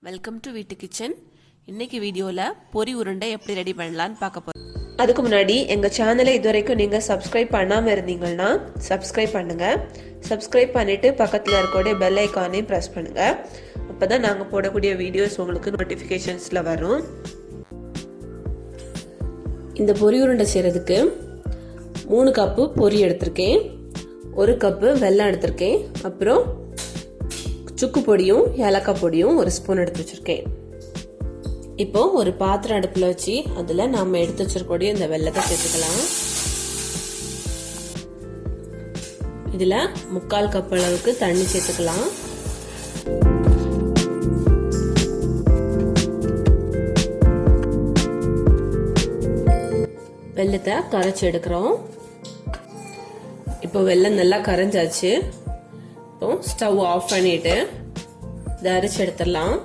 Welcome to வீட்டு kitchen. இன்னைக்கு வீடியோவில் பொரி உருண்டை எப்படி ரெடி பண்ணலான்னு பார்க்க போகிறோம். அதுக்கு முன்னாடி எங்கள் சேனலை இதுவரைக்கும் நீங்கள் சப்ஸ்கிரைப் பண்ணாமல் இருந்தீங்கன்னா சப்ஸ்கிரைப் பண்ணுங்கள். சப்ஸ்கிரைப் பண்ணிவிட்டு பக்கத்தில் இருக்கக்கூடிய பெல் ஐக்கானையும் ப்ரெஸ் பண்ணுங்கள். அப்போ தான் நாங்கள் போடக்கூடிய வீடியோஸ் உங்களுக்கு நோட்டிஃபிகேஷன்ஸில் வரும். இந்த பொரி உருண்டை செய்கிறதுக்கு 3 கப்பு பொரி எடுத்திருக்கேன், 1 கப்பு வெல்லம் எடுத்திருக்கேன், அப்புறம் சுக்கு பொடியும் ஏலக்காய் பொடியும் 1 ஸ்பூன் எடுத்து வச்சிருக்கேன். இப்போ ஒரு பாத்திரம் அடுப்புல வச்சு அதுல நாம எடுத்து வச்சிருக்கக்கூடிய இந்த வெல்லத்தை சேர்த்துக்கலாம். இதுல 3/4 கப் அளவுக்கு தண்ணி சேர்த்துக்கலாம். வெல்லத்தை கரைச்சி எடுக்கிறோம். இப்போ வெல்லம் நல்லா கரைஞ்சாச்சு. இப்போ ஸ்டவ் ஆஃப் பண்ணிட்டு இதை அரைச்சு எடுத்துடலாம்.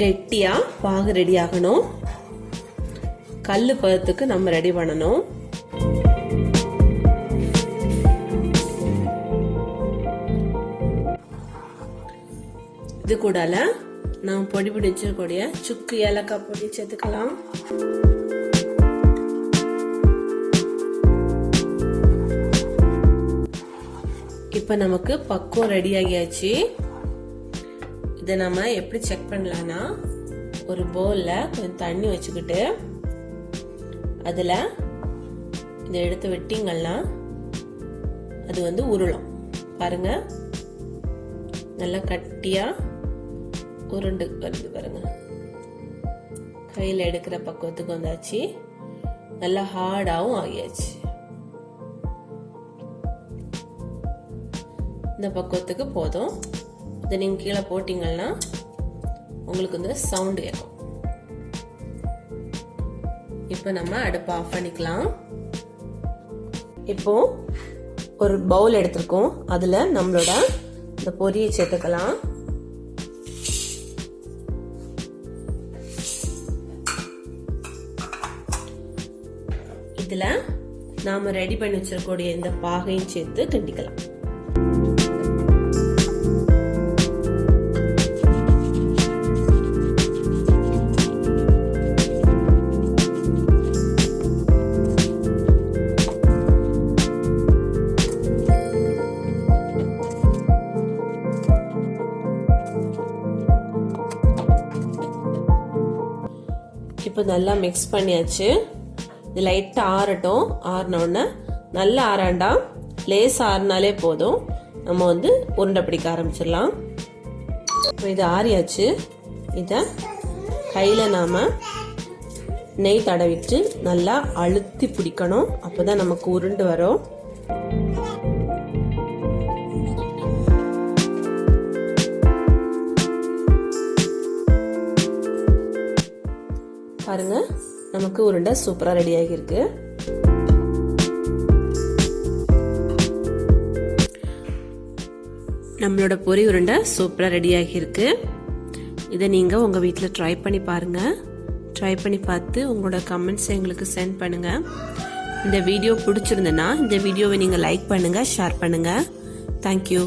கெட்டியா பாகு ரெடி ஆகணும். கல்லு பதத்துக்கு நம்ம ரெடி பண்ணணும். இது கூடல நான் பொடி பிடிச்சிருக்கூடிய சுக்கு ஏலக்காய் பொடி சேர்த்துக்கலாம். இப்ப நமக்கு பக்குவம் ரெடி ஆகியாச்சு. இதை நம்ம எப்படி செக் பண்ணலாம்னா, ஒரு பவுல்ல கொஞ்சம் தண்ணி வச்சுக்கிட்டு அதுல இதை எடுத்து விட்டீங்கன்னா அது உருளும். பாருங்க, நல்லா கட்டியா உருண்டு வருது பாருங்க. கையில எடுக்கிற பக்குவத்துக்கு வந்தாச்சு. நல்லா ஹார்டாவும் ஆகியாச்சு. இந்த பக்குவத்துக்கு போதும். இதை நீங்க கீழே போட்டீங்கன்னா உங்களுக்கு சவுண்ட் கேட்கும். இப்போ நம்ம அடுப்பை ஆஃப் பண்ணிக்கலாம். இப்போ ஒரு பவுல் எடுத்திருக்கோம், அதுல நம்மளோட இந்த பொரியை சேர்த்துக்கலாம். இதுல நாம ரெடி பண்ணி வச்சிருக்கக்கூடிய இந்த பாகையும் சேர்த்து கிண்டிக்கலாம். இப்போ நல்லா மிக்ஸ் பண்ணியாச்சு. இது லைட்டா ஆறட்டும். ஆறினோடனே நல்லா ஆறாண்டா, லேஸ் ஆறினாலே போதும். நம்ம உருண்டை பிடிக்க ஆரம்பிச்சிடலாம். இப்போ இது ஆறியாச்சு. இதை கையில நாம நெய் தடவிட்டு நல்லா அழுத்தி பிடிக்கணும். அப்போதான் நமக்கு உருண்டு வரும். பாருங்க, நமக்கு உருண்டை சூப்பரா ரெடி ஆகியிருக்கு. நம்மளோட பொரி உருண்டை சூப்பரா ரெடி ஆகியிருக்கு. இதை நீங்க உங்க வீட்டில் ட்ரை பண்ணி பாருங்க. ட்ரை பண்ணி பார்த்து உங்களோட கமெண்ட்ஸ் எங்களுக்கு சென்ட் பண்ணுங்க. இந்த வீடியோ பிடிச்சிருந்ததுன்னா இந்த வீடியோவை நீங்க லைக் பண்ணுங்க, ஷேர் பண்ணுங்க. தேங்க்யூ.